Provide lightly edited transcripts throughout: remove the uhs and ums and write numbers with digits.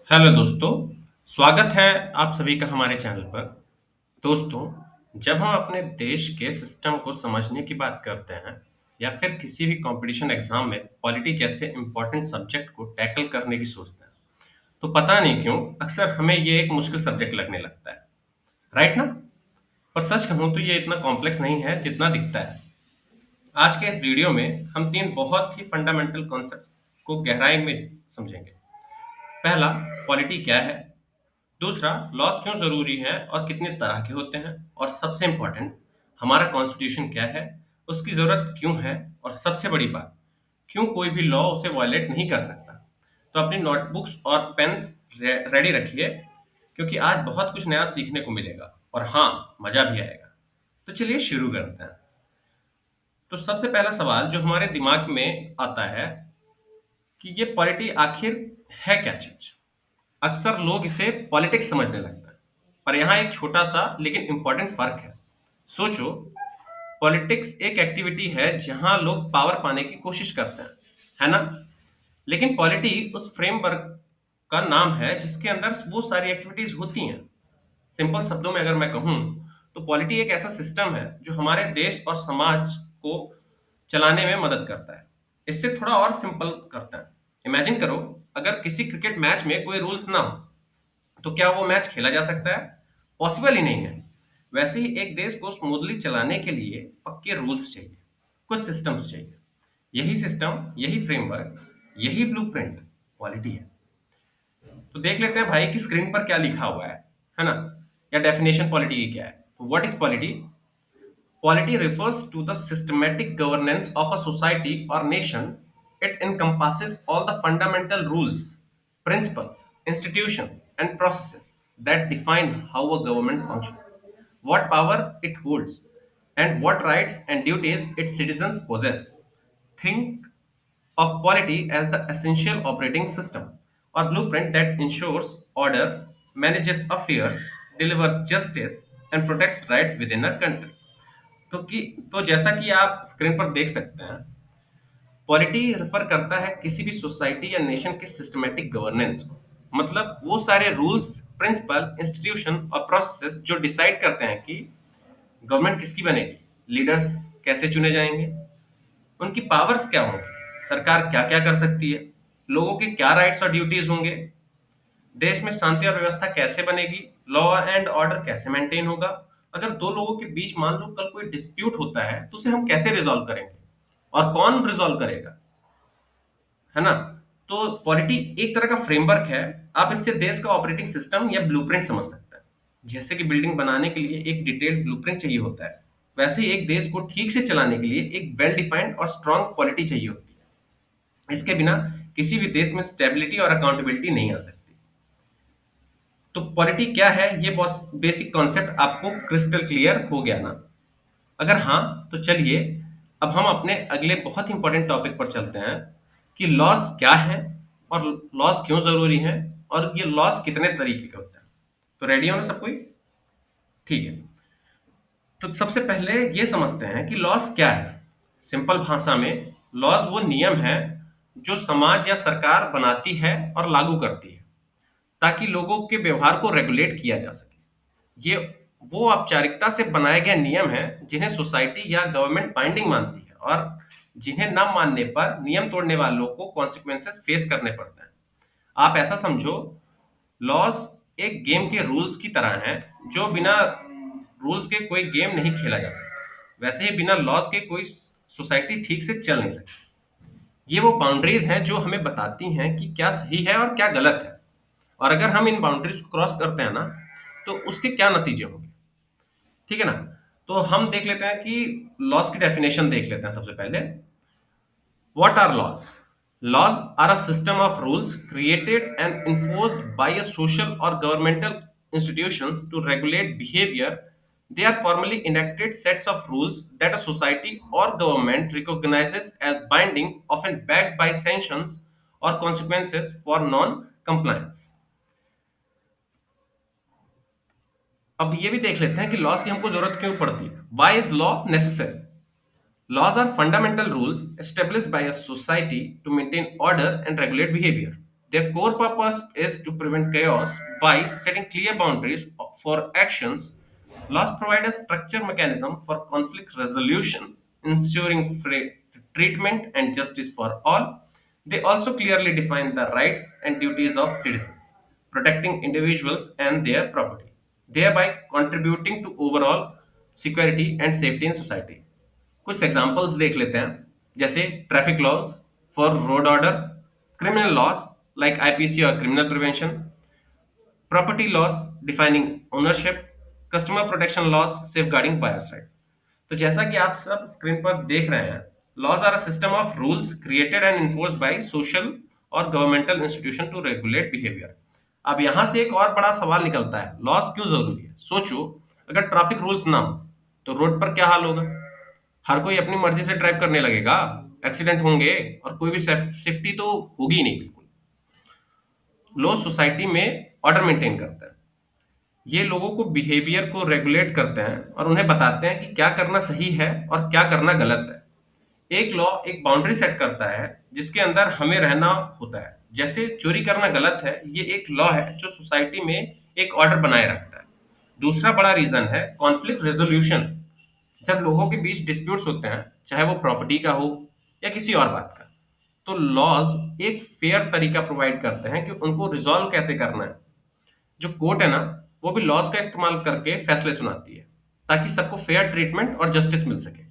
Hello दोस्तों, स्वागत है आप सभी का हमारे चैनल पर। दोस्तों, जब हम अपने देश के सिस्टम को समझने की बात करते हैं या फिर किसी भी कंपटीशन एग्जाम में पॉलिटी जैसे इंपॉर्टेंट सब्जेक्ट को टैकल करने की सोचते हैं, तो पता नहीं क्यों अक्सर हमें ये एक मुश्किल सब्जेक्ट लगने लगता है, राइट ना? पर सच कहूँ तो ये इतना कॉम्प्लेक्स नहीं है जितना दिखता है। आज के इस वीडियो में हम तीन बहुत ही फंडामेंटल कॉन्सेप्ट को गहराई में समझेंगे। पहला, पॉलिटी क्या है। दूसरा, लॉस क्यों ज़रूरी है और कितने तरह के होते हैं। और सबसे इम्पोर्टेंट, हमारा कॉन्स्टिट्यूशन क्या है, उसकी ज़रूरत क्यों है। और सबसे बड़ी बात, क्यों कोई भी लॉ उसे वायलेट नहीं कर सकता। तो अपनी नोटबुक्स और पेन्स रेडी रखिए, क्योंकि आज बहुत कुछ नया सीखने को मिलेगा और हाँ, मज़ा भी आएगा। तो चलिए शुरू करते हैं। तो सबसे पहला सवाल जो हमारे दिमाग में आता है कि ये पॉलिटी आखिर है क्या चीज़। अक्सर लोग इसे पॉलिटिक्स समझने लगते हैं, पर यहाँ एक छोटा सा लेकिन इंपॉर्टेंट फर्क है। सोचो, पॉलिटिक्स एक एक्टिविटी है जहां लोग पावर पाने की कोशिश करते हैं, है ना? लेकिन पॉलिटी उस फ्रेमवर्क का नाम है जिसके अंदर वो सारी एक्टिविटीज होती हैं। सिंपल शब्दों में अगर मैं कहूँ, तो पॉलिटी एक ऐसा सिस्टम है जो हमारे देश और समाज को चलाने में मदद करता है। इससे थोड़ा और सिंपल करता है। इमेजिन करो, अगर किसी क्रिकेट मैच में कोई रूल्स ना हो, तो क्या वो मैच खेला जा सकता है? पॉसिबल ही नहीं है। वैसे ही एक देश को स्मूथली चलाने के लिए पक्के रूल्स चाहिए, कुछ सिस्टम्स चाहिए। यही सिस्टम, यही फ्रेमवर्क, यही ब्लूप्रिंट पॉलिटी है। तो देख लेते हैं भाई कि स्क्रीन पर क्या लिखा हुआ है ना? या डेफिनेशन पॉलिटी की क्या है। तो what is polity? Polity refers to the systematic governance of a society or nation. It encompasses all the fundamental rules, principles, institutions, and processes that define how a government functions, what power it holds, and what rights and duties its citizens possess. Think of polity as the essential operating system or blueprint that ensures order, manages affairs, delivers justice, and protects rights within a country. तो कि तो जैसा कि आप screen पर देख सकते हैं, पॉलिटी रेफर करता है किसी भी सोसाइटी या नेशन के सिस्टमैटिक गवर्नेंस को। मतलब वो सारे रूल्स, प्रिंसिपल, इंस्टीट्यूशन और प्रोसेसेस जो डिसाइड करते हैं कि गवर्नमेंट किसकी बनेगी, लीडर्स कैसे चुने जाएंगे, उनकी पावर्स क्या होंगी, सरकार क्या क्या कर सकती है, लोगों के क्या राइट्स और ड्यूटीज होंगे, देश में शांति और व्यवस्था कैसे बनेगी, लॉ एंड ऑर्डर कैसे मेंटेन होगा। अगर दो लोगों के बीच मान लो कल कोई डिस्प्यूट होता है, तो उसे हम कैसे रिजॉल्व करेंगे और कौन रिजॉल्व करेगा, है ना? तो पॉलिटी एक तरह का फ्रेमवर्क है। आप इससे देश का ऑपरेटिंग सिस्टम या ब्लूप्रिंट समझ सकते हैं। जैसे कि बिल्डिंग बनाने के लिए एक डिटेल्ड ब्लूप्रिंट चाहिए होता है, वैसे ही एक देश को ठीक से चलाने के लिए एक वेल डिफाइंड और स्ट्रांग पॉलिटी चाहिए होती है। इसके बिना किसी भी देश में स्टेबिलिटी और अकाउंटेबिलिटी नहीं आ सकती। तो पॉलिटी क्या है, ये बस बेसिक कॉन्सेप्ट आपको क्रिस्टल क्लियर हो गया ना? अगर हाँ, तो चलिए अब हम अपने अगले बहुत इंपॉर्टेंट टॉपिक पर चलते हैं कि लॉस क्या है और लॉस क्यों जरूरी है और ये लॉस कितने तरीके के होते हैं। तो रेडी हो ना सब कोई? ठीक है। तो सबसे पहले ये समझते हैं कि लॉस क्या है। सिंपल भाषा में, लॉस वो नियम है जो समाज या सरकार बनाती है और लागू करती है, ताकि लोगों के व्यवहार को रेगुलेट किया जा सके। ये वो औपचारिकता से बनाए गए नियम हैं जिन्हें सोसाइटी या गवर्नमेंट बाइंडिंग मानती है और जिन्हें न मानने पर नियम तोड़ने वालों को कॉन्सिक्वेंसेस फेस करने पड़ते हैं। आप ऐसा समझो, लॉस एक गेम के रूल्स की तरह हैं, जो बिना रूल्स के कोई गेम नहीं खेला जा सकता। वैसे ही बिना लॉस के कोई सोसाइटी ठीक से चल नहीं सकती। ये वो बाउंड्रीज हैं जो हमें बताती हैं कि क्या सही है और क्या गलत है, और अगर हम इन बाउंड्रीज को क्रॉस करते हैं ना, तो उसके क्या नतीजे होंगे। ठीक है ना? तो हम देख लेते हैं कि लॉस की डेफिनेशन देख लेते हैं सबसे पहले। What are laws? Laws are a system of rules created and enforced by a social or governmental institutions to regulate behavior. They are formally enacted sets of rules that a society or government recognizes as binding, often backed by sanctions or consequences for non-compliance. अब ये भी देख लेते हैं कि loss की हमको जरूरत क्यों पड़ती है। Why is law necessary? Laws are fundamental rules established by a society to maintain order and regulate behavior. Their core purpose is to prevent chaos by setting clear boundaries for actions. Laws provide a structure mechanism for conflict resolution, ensuring free treatment and justice for all. They also clearly define the rights and duties of citizens, protecting individuals and their property, thereby contributing to overall security and safety in society. कुछ examples देख लेते हैं, जैसे traffic laws for road order, criminal laws like IPC और criminal prevention, property laws defining ownership, customer protection laws safeguarding buyers right. तो जैसा कि आप सब स्क्रीन पर देख रहे हैं, laws are a system of rules created and enforced by social or governmental institution to regulate behaviour. अब यहां से एक और बड़ा सवाल निकलता है, लॉज क्यों जरूरी है? सोचो, अगर ट्रैफिक रूल्स ना हो तो रोड पर क्या हाल होगा? हर कोई अपनी मर्जी से ड्राइव करने लगेगा, एक्सीडेंट होंगे और कोई भी सेफ्टी तो होगी ही नहीं बिल्कुल। लॉ सोसाइटी में ऑर्डर मेंटेन करता है, ये लोगों को बिहेवियर को रेगुलेट करते हैं और उन्हें बताते हैं कि क्या करना सही है और क्या करना गलत है। एक लॉ एक बाउंड्री सेट करता है जिसके अंदर हमें रहना होता है। जैसे चोरी करना गलत है, ये एक लॉ है जो सोसाइटी में एक ऑर्डर बनाए रखता है। दूसरा बड़ा रीजन है कॉन्फ्लिक्ट रेजोल्यूशन। जब लोगों के बीच डिस्प्यूट्स होते हैं, चाहे वो प्रॉपर्टी का हो या किसी और बात का, तो लॉज एक फेयर तरीका प्रोवाइड करते हैं कि उनको रिजॉल्व कैसे करना है। जो कोर्ट है ना, वो भी लॉज का इस्तेमाल करके फैसले सुनाती है ताकि सबको फेयर ट्रीटमेंट और जस्टिस मिल सके।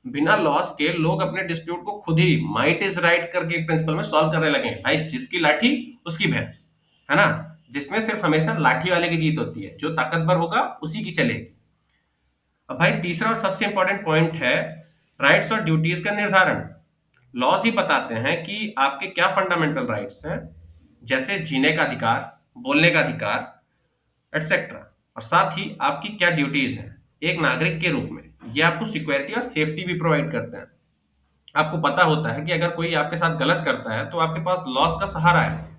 बिना लॉस के लोग अपने डिस्प्यूट को खुद ही माइट इज राइट करके प्रिंसिपल में सॉल्व करने लगे। भाई जिसकी लाठी उसकी भैंस, है ना? जिसमें सिर्फ हमेशा लाठी वाले की जीत होती है, जो ताकतवर होगा उसी की चलेगी। अब भाई तीसरा और सबसे इंपॉर्टेंट पॉइंट है राइट्स और ड्यूटीज का निर्धारण। लॉज ही बताते हैं कि आपके क्या फंडामेंटल राइट्स हैं, जैसे जीने का अधिकार, बोलने का अधिकार, एटसेट्रा, और साथ ही आपकी क्या ड्यूटीज हैं एक नागरिक के रूप में। ये आपको सिक्योरिटी और सेफ्टी भी प्रोवाइड करते हैं। आपको पता होता है कि अगर कोई आपके साथ गलत करता है तो आपके पास लॉस का सहारा है।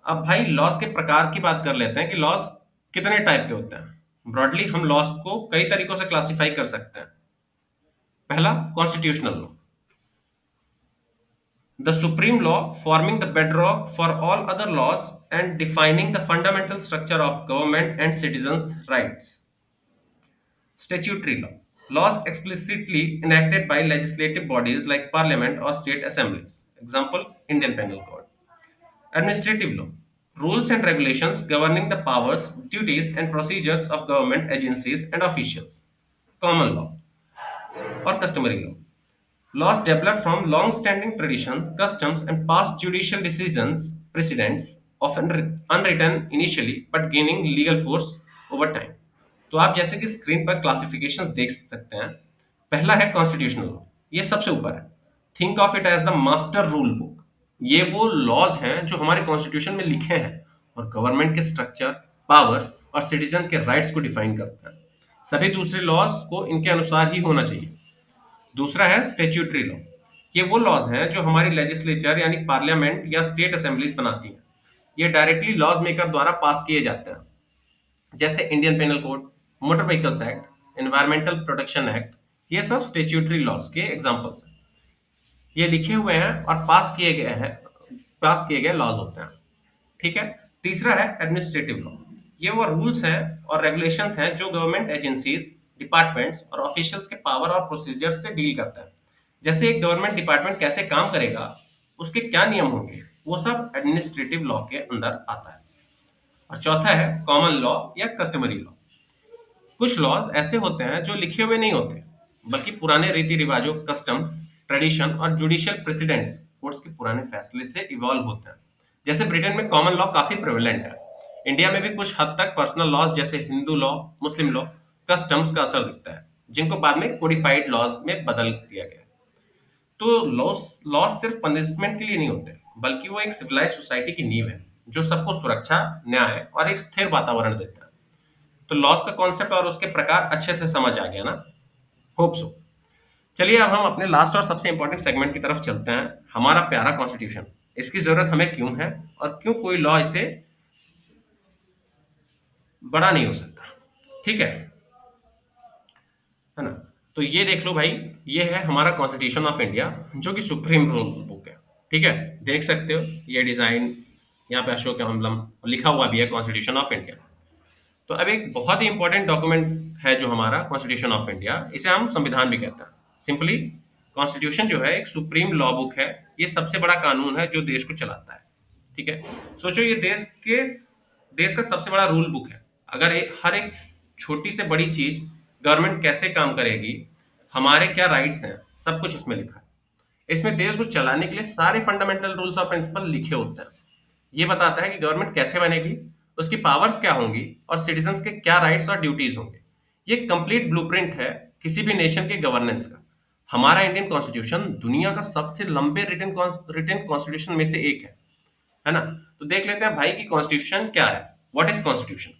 अब भाई लॉस के प्रकार की बात कर लेते हैं कि लॉस कितने टाइप के होते हैं। ब्रॉडली हम लॉस को कई तरीकों से क्लासिफाई कर सकते हैं। पहला, constitutional law, the supreme law forming the bedrock for all other laws and defining the fundamental structure of government and citizens' rights. Statutory law, laws explicitly enacted by legislative bodies like parliament or state assemblies. Example, Indian Penal Code. Administrative law, rules and regulations governing the powers, duties, and procedures of government agencies and officials. Common law or customary law, laws developed from long-standing traditions, customs, and past judicial decisions, precedents, often unwritten initially but gaining legal force over time. तो आप जैसे कि screen पर classifications देख सकते हैं। पहला है कॉन्स्टिट्यूशनल लॉ, ये सबसे ऊपर है। Think of it as the master rule book. ये वो लॉज हैं जो हमारे कॉन्स्टिट्यूशन में लिखे हैं और गवर्नमेंट के स्ट्रक्चर, पावर्स और सिटीजन के राइट्स को डिफाइन करते हैं। सभी दूसरे लॉज को इनके अनुसार ही होना चाहिए। दूसरा है स्टेच्यूटरी लॉ। ये वो लॉज हैं जो हमारी लेजिस्लेचर यानी पार्लियामेंट या स्टेट असेंबलीज बनाती हैं। ये डायरेक्टली लॉज मेकर द्वारा पास किए जाते हैं, जैसे Indian penal code, motor vehicles act, environmental protection act. ये सब स्टेच्यूटरी लॉज के एग्जांपल्स हैं। ये लिखे हुए हैं और पास किए गए लॉज होते हैं। ठीक है। तीसरा है एडमिनिस्ट्रेटिव लॉ। ये वो रूल्स हैं और रेगुलेशंस हैं जो गवर्नमेंट एजेंसीज, डिपार्टमेंट्स और ऑफिशियल्स के पावर और प्रोसीजर्स से डील करता है। जैसे एक गवर्नमेंट डिपार्टमेंट कैसे काम करेगा, उसके क्या नियम होंगे, वो सब एडमिनिस्ट्रेटिव लॉ के अंदर आता है। और चौथा है कॉमन लॉ या कस्टमरी लॉ। कुछ लॉज ऐसे होते हैं जो लिखे हुए नहीं होते, बल्कि पुराने रीति रिवाजों, कस्टम्स, ट्रेडिशन और जुडिशियल प्रेसिडेंट्स, कोर्ट्स के पुराने फैसले से इवॉल्व होते हैं। जैसे ब्रिटेन में कॉमन लॉ काफी प्रेवलेंट है। इंडिया में भी कुछ हद तक पर्सनल लॉज जैसे हिंदू लॉ, मुस्लिम लॉ, कस्टम्स का असर दिखता है, जिनको बाद में कोडिफाइड लॉज में बदल दिया गया। तो लॉस लॉस सिर्फ पनिशमेंट के लिए नहीं होते, बल्कि वो एक सिविलाइज सोसाइटी की नींव है जो सबको सुरक्षा, न्याय और एक स्थिर वातावरण देता है। तो लॉस का कॉन्सेप्ट और उसके प्रकार अच्छे से समझ आ गया ना? Hope so. चलिए अब हम अपने लास्ट और सबसे इंपॉर्टेंट सेगमेंट की तरफ चलते हैं, हमारा प्यारा कॉन्स्टिट्यूशन। इसकी जरूरत हमें क्यों है और क्यों कोई लॉ इसे बड़ा नहीं हो सकता। ठीक है ना? तो ये देख लो भाई, ये है हमारा कॉन्स्टिट्यूशन ऑफ इंडिया, जो कि सुप्रीम रूल बुक है। ठीक है, देख सकते हो ये डिजाइन, यहाँ पे अशोक अम्बलम लिखा हुआ भी है, कॉन्स्टिट्यूशन ऑफ इंडिया। तो अब एक बहुत ही इंपॉर्टेंट डॉक्यूमेंट है जो हमारा कॉन्स्टिट्यूशन ऑफ इंडिया, इसे हम संविधान भी कहते हैं। सिंपली कॉन्स्टिट्यूशन जो है एक सुप्रीम लॉ बुक है, ये सबसे बड़ा कानून है जो देश को चलाता है। ठीक है, सोचो ये देश का सबसे बड़ा रूल बुक है। अगर हर एक छोटी से बड़ी चीज, गवर्नमेंट कैसे काम करेगी, हमारे क्या राइट्स हैं, सब कुछ इसमें लिखा है। इसमें देश को चलाने के लिए सारे फंडामेंटल रूल्स और प्रिंसिपल लिखे होते हैं। ये बताता है कि गवर्नमेंट कैसे बनेगी, उसकी पावर्स क्या होंगी और सिटीजन्स के क्या राइट्स और ड्यूटीज होंगे। ये कंप्लीट ब्लूप्रिंट है किसी भी नेशन के गवर्नेंस का। हमारा इंडियन कॉन्स्टिट्यूशन दुनिया का सबसे लंबे रिटन कॉन्स्टिट्यूशन में से एक है ना। तो देख लेते हैं भाई कि कॉन्स्टिट्यूशन क्या है। What is constitution?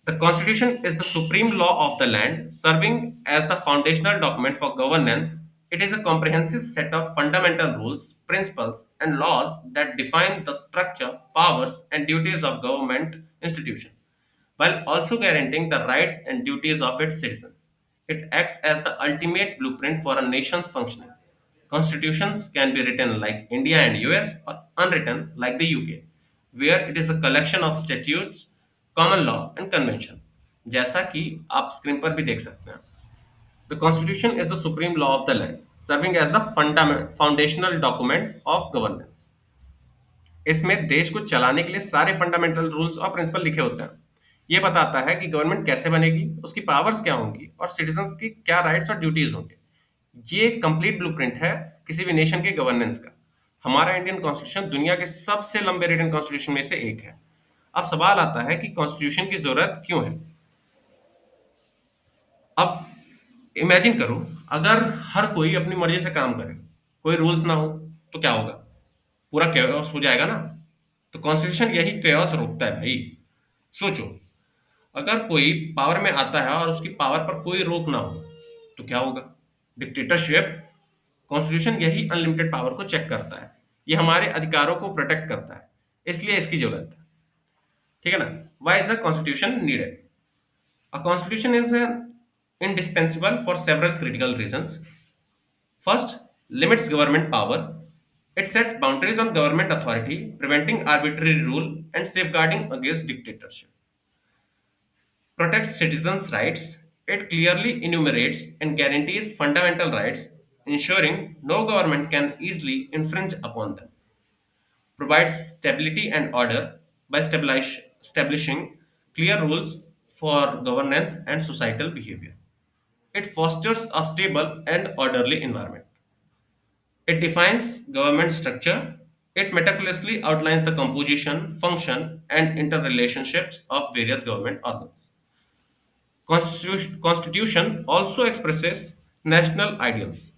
The Constitution is the supreme law of the land, serving as the foundational document for governance. It is a comprehensive set of fundamental rules, principles, and laws that define the structure, powers, and duties of government institutions, while also guaranteeing the rights and duties of its citizens. It acts as the ultimate blueprint for a nation's functioning. Constitutions can be written like India and US or unwritten like the UK, where it is a collection of statutes, common law and convention. जैसा कि आप screen पर भी देख सकते हैं, the constitution is the supreme law of the land, serving as the foundational document of governance. इसमें देश को चलाने के लिए सारे फंडामेंटल रूल्स और प्रिंसिपल लिखे होते हैं। ये बताता है कि गवर्नमेंट कैसे बनेगी, उसकी पावर्स क्या होंगी और सिटीजन्स की क्या राइट्स और ड्यूटीज होंगे। ये कंप्लीट ब्लूप्रिंट है किसी भी नेशन के गवर्नेंस का। हमारा इंडियन कॉन्स्टिट्यूशन दुनिया के सबसे लंबे रिटन कॉन्स्टिट्यूशन में से एक है। अब सवाल आता है कि कॉन्स्टिट्यूशन की जरूरत क्यों है। अब इमेजिन करो, अगर हर कोई अपनी मर्जी से काम करे, कोई रूल्स ना हो, तो क्या होगा? पूरा कैओस हो जाएगा ना। तो कॉन्स्टिट्यूशन यही कैओस रोकता है भाई। सोचो, अगर कोई पावर में आता है और उसकी पावर पर कोई रोक ना हो, तो क्या होगा? डिक्टेटरशिप। कॉन्स्टिट्यूशन यही अनलिमिटेड पावर को चेक करता है, ये हमारे अधिकारों को प्रोटेक्ट करता है, इसलिए इसकी जरूरत है। ठीक है ना। Why is the constitution needed? A constitution is indispensable for several critical reasons. First, limits government power. It sets boundaries on government authority, preventing arbitrary rule and safeguarding against dictatorship. Protects citizens' rights. It clearly enumerates and guarantees fundamental rights, ensuring no government can easily infringe upon them. Provides stability and order by establishing clear rules for governance and societal behavior. It fosters a stable and orderly environment. It defines government structure. It meticulously outlines the composition, function, and interrelationships of various government organs. Constitution also expresses national ideals.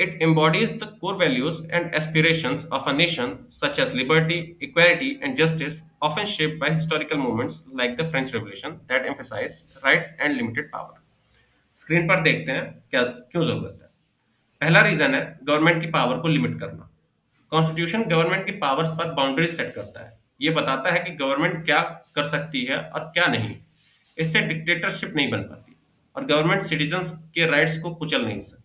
It embodies the core values and aspirations of a nation, such as liberty, equality, and justice, often shaped by historical movements like the French Revolution that emphasized rights and limited power. Screen पर देखते हैं क्या क्यों जरूरत है। पहला reason है government की पावर को लिमिट करना। कॉन्स्टिट्यूशन गवर्नमेंट की पावर्स पर बाउंड्रीज सेट करता है। ये बताता है कि गवर्नमेंट क्या कर सकती है और क्या नहीं। इससे डिक्टेटरशिप नहीं बन पाती और गवर्नमेंट सिटीजन्स के राइट्स को कुचल नहीं सकती।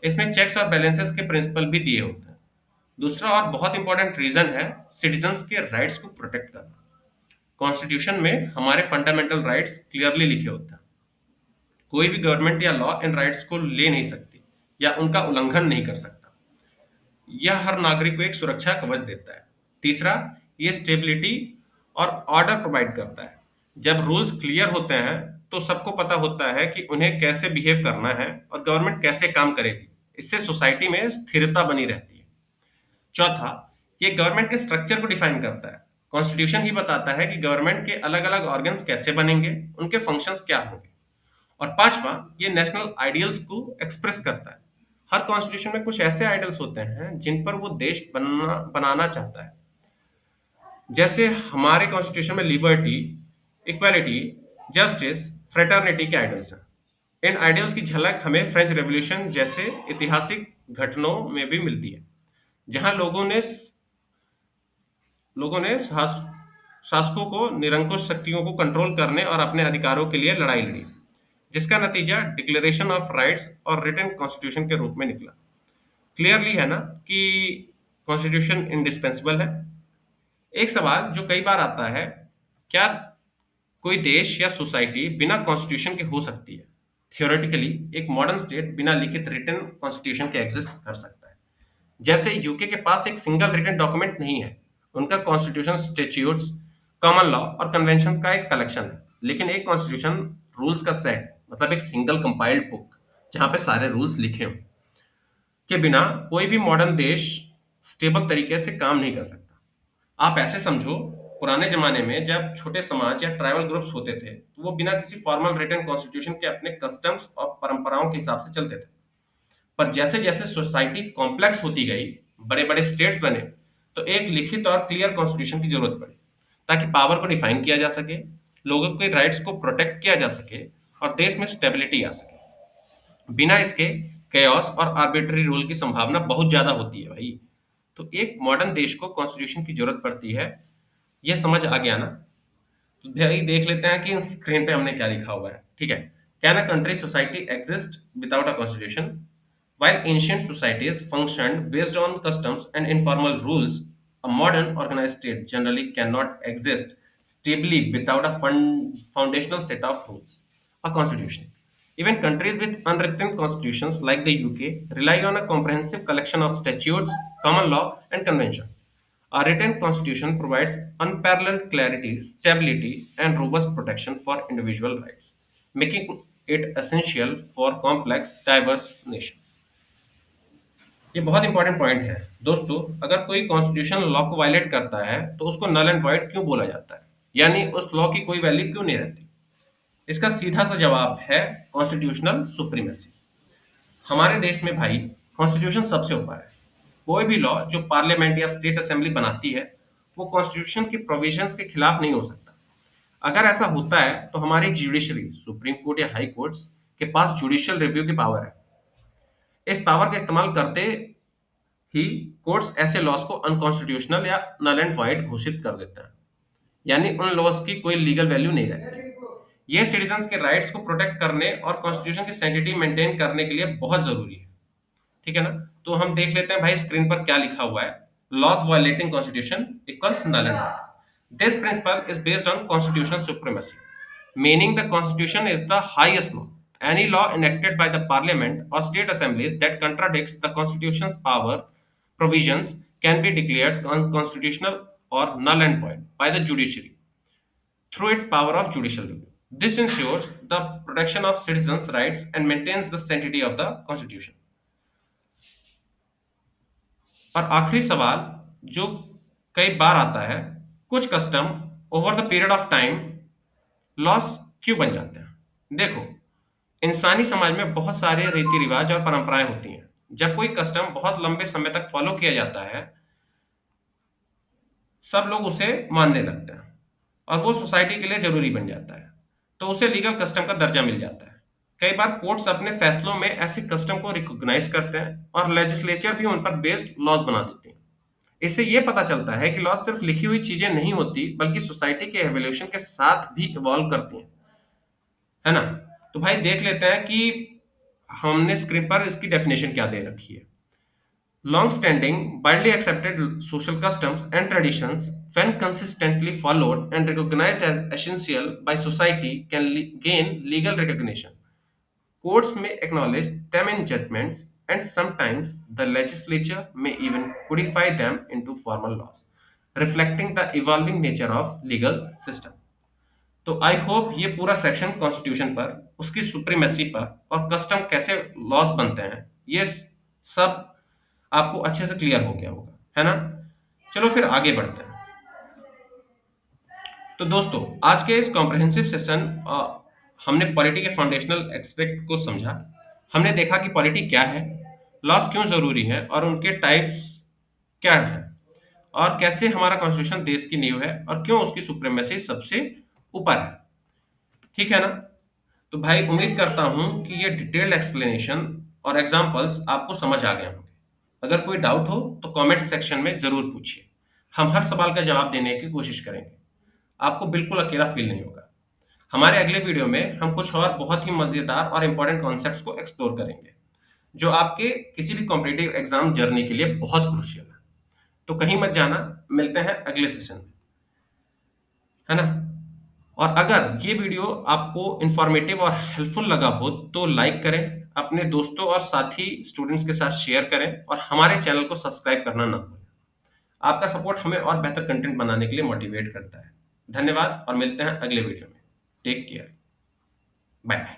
इसमें चेक्स और बैलेंसेस के प्रिंसिपल भी दिए होते हैं। दूसरा और बहुत इंपॉर्टेंट रीजन है सिटीजन्स के राइट्स को प्रोटेक्ट करना। कॉन्स्टिट्यूशन में हमारे फंडामेंटल राइट्स क्लियरली लिखे होते हैं। कोई भी गवर्नमेंट या लॉ इन राइट्स को ले नहीं सकती या उनका उल्लंघन नहीं कर सकता। यह हर नागरिक को एक सुरक्षा कवच देता है। तीसरा, ये स्टेबिलिटी और ऑर्डर प्रोवाइड करता है। जब रूल्स क्लियर होते हैं तो सबको पता होता है कि उन्हें कैसे बिहेव करना है और गवर्नमेंट कैसे काम करेगी। इससे सोसाइटी में स्थिरता बनी रहती है। चौथा, ये गवर्नमेंट के स्ट्रक्चर को डिफाइन करता है। कॉन्स्टिट्यूशन ही बताता है कि गवर्नमेंट के अलग अलग ऑर्गन्स कैसे बनेंगे, उनके फंक्शंस क्या होंगे। और पांचवा, ये नेशनल आइडियल्स को एक्सप्रेस करता है। हर कॉन्स्टिट्यूशन में कुछ ऐसे आइडियल्स होते हैं जिन पर वो देश बनाना चाहता है। जैसे हमारे कॉन्स्टिट्यूशन में लिबर्टी, इक्वालिटी, जस्टिस, फ्रेटर्निटी के आइडियल्स हैं। इन आइडियल्स की झलक हमें फ्रेंच रेवोल्यूशन जैसे ऐतिहासिक घटनाओं में भी मिलती है, जहां लोगों ने शासकों को निरंकुश शक्तियों को कंट्रोल करने और अपने अधिकारों के लिए लड़ाई लड़ी, जिसका नतीजा डिक्लेरेशन ऑफ राइट्स और रिटन कॉन्स्टिट्यूशन के रूप में निकला। क्लियरली है ना कि कॉन्स्टिट्यूशन इंडिस्पेंसिबल है? एक सवाल जो कई बार आता है, क्या कोई देश या सोसाइटी बिना कॉन्स्टिट्यूशन के हो सकती है? थियोरेटिकली एक मॉडर्न स्टेट बिना लिखित रिटन कॉन्स्टिट्यूशन के एग्जिस्ट कर सकता है। जैसे यूके के पास एक सिंगल रिटन डॉक्यूमेंट नहीं है। उनका कॉन्स्टिट्यूशन स्टैट्यूट्स, कॉमन लॉ और कन्वेंशन का एक कलेक्शन है। लेकिन एक कॉन्स्टिट्यूशन रूल्स का सेट, मतलब एक सिंगल कंपाइल्ड बुक जहां पे सारे रूल्स लिखे हों, के बिना कोई भी मॉडर्न देश स्टेबल तरीके से काम नहीं कर सकता। आप ऐसे समझो, पुराने जमाने में जब छोटे समाज या ट्राइबल ग्रुप्स होते थे, तो वो बिना किसी फॉर्मल रिटन कॉन्स्टिट्यूशन के अपने कस्टम्स और परंपराओं के हिसाब से चलते थे। पर जैसे-जैसे सोसाइटी कॉम्प्लेक्स होती गई, बड़े-बड़े स्टेट्स बने, तो एक लिखित और क्लियर कॉन्स्टिट्यूशन की जरूरत पड़ी, ताकि पावर को डिफाइन किया जा सके, लोगों के राइट्स को प्रोटेक्ट किया जा सके और देश में स्टेबिलिटी आ सके। बिना इसके केओस और आर्बिट्ररी रूल की संभावना बहुत ज्यादा होती है भाई। तो एक मॉडर्न देश को कॉन्स्टिट्यूशन की जरूरत पड़ती है। यह समझ आ गया ना? तो भाई देख लेते हैं कि स्क्रीन पे हमने क्या लिखा हुआ है। ठीक है। Can a country society exist without a constitution? While ancient societies functioned based on customs and informal rules, a modern organized state generally cannot exist stably without a foundational set of rules, a constitution. Even countries with unwritten constitutions like the UK rely on a comprehensive collection of statutes, common law, and convention. A written constitution provides unparalleled clarity, stability, and robust protection for individual rights, making it essential for complex, diverse nations. ये बहुत important point है दोस्तों। अगर कोई constitution law को violet करता है तो उसको नल एंड वॉइड क्यों बोला जाता है, यानी उस लॉ की कोई वैल्यू क्यों नहीं रहती? इसका सीधा सा जवाब है कॉन्स्टिट्यूशनल सुप्रीमेसी। हमारे देश में भाई कॉन्स्टिट्यूशन सबसे ऊपर है। कोई भी लॉ जो पार्लियामेंट या स्टेट असेंबली बनाती है, वो कॉन्स्टिट्यूशन की प्रोविजंस के खिलाफ नहीं हो सकता। अगर ऐसा होता है तो हमारी जुडिशरी, सुप्रीम कोर्ट या हाई कोर्ट्स के पास जुडिशियल रिव्यू की पावर है। इस पावर का इस्तेमाल करते ही कोर्ट्स ऐसे लॉज को अनकॉन्स्टिट्यूशनल या नल एंड वाइड घोषित कर देते हैं, यानी उन लॉज की कोई लीगल वैल्यू नहीं रहती। ये सिटीजंस के राइट्स को प्रोटेक्ट करने और कॉन्स्टिट्यूशन की सैंक्टिटी मेंटेन करने के लिए बहुत जरूरी है। ठीक है ना? तो हम देख लेते हैं भाई स्क्रीन पर क्या लिखा हुआ है। Laws violating constitution equals null and void. This principle is based on constitutional supremacy, meaning the constitution is the highest law. Any law enacted by the parliament or state assemblies that contradicts the constitution's power provisions can be declared unconstitutional or null and void by the judiciary through its power of judicial review. This ensures the protection of citizens' rights and maintains the sanctity of the constitution. और आखिरी सवाल जो कई बार आता है, कुछ custom over the period of time loss क्यों बन जाते हैं? देखो, इंसानी समाज में बहुत सारे रीति रिवाज और परंपराएं होती हैं। जब कोई कस्टम बहुत लंबे समय तक फॉलो किया जाता है, सब लोग उसे मानने लगते हैं और वो सोसाइटी के लिए जरूरी बन जाता है, तो उसे लीगल कस्टम का दर्जा मिल जाता है। कई बार कोर्ट्स अपने फैसलों में ऐसे कस्टम को रिकॉग्नाइज करते हैं और लेजिस्लेचर भी उन पर बेस्ड लॉज बना देते हैं। इससे ये पता चलता है कि लॉ सिर्फ लिखी हुई चीजें नहीं होती, बल्कि सोसाइटी के एवोल्यूशन के साथ भी इवॉल्व करती हैं, है ना? तो भाई देख लेते हैं कि हमने स्क्रीन पर इसकी डेफिनेशन क्या दे रखी है। Long standing widely accepted social customs and traditions, when consistently followed and recognized as essential by society, can gain legal recognition. Courts may acknowledge them in judgments, and sometimes the legislature may even codify them into formal laws, reflecting the evolving nature of legal system. तो I hope ये पूरा section constitution पर, उसकी supremacy पर और custom कैसे loss बनते हैं, ये सब आपको अच्छे से क्लियर हो गया होगा, है ना? चलो फिर आगे बढ़ते हैं। तो दोस्तों, आज के इस कॉम्प्रिहेंसिव सेशन हमने पॉलिटी के फाउंडेशनल एस्पेक्ट को समझा। हमने देखा कि पॉलिटी क्या है, लॉस क्यों जरूरी है और उनके टाइप्स क्या हैं, और कैसे हमारा कॉन्स्टिट्यूशन देश की नींव है और क्यों उसकी सुप्रीमेसी सबसे ऊपर है। ठीक है ना? तो भाई उम्मीद करता हूं कि ये डिटेल्ड एक्सप्लेनेशन और एग्जांपल्स आपको समझ आ गए होंगे। अगर कोई डाउट हो तो कमेंट सेक्शन में जरूर पूछिए। हम हर सवाल का जवाब देने की कोशिश करेंगे। आपको बिल्कुल अकेला फील नहीं होगा। हमारे अगले वीडियो में हम कुछ और बहुत ही मजेदार और इंपॉर्टेंट कॉन्सेप्ट्स को एक्सप्लोर करेंगे, जो आपके किसी भी कॉम्पिटिटिव एग्जाम जर्नी के लिए बहुत क्रूशियल है। तो कहीं मत जाना, मिलते हैं अगले सेशन में, है ना? और अगर ये वीडियो आपको इन्फॉर्मेटिव और हेल्पफुल लगा हो तो लाइक करें, अपने दोस्तों और साथी स्टूडेंट्स के साथ शेयर करें और हमारे चैनल को सब्सक्राइब करना ना भूलें। आपका सपोर्ट हमें और बेहतर कंटेंट बनाने के लिए मोटिवेट करता है। धन्यवाद और मिलते हैं अगले वीडियो में। Take care. Bye bye.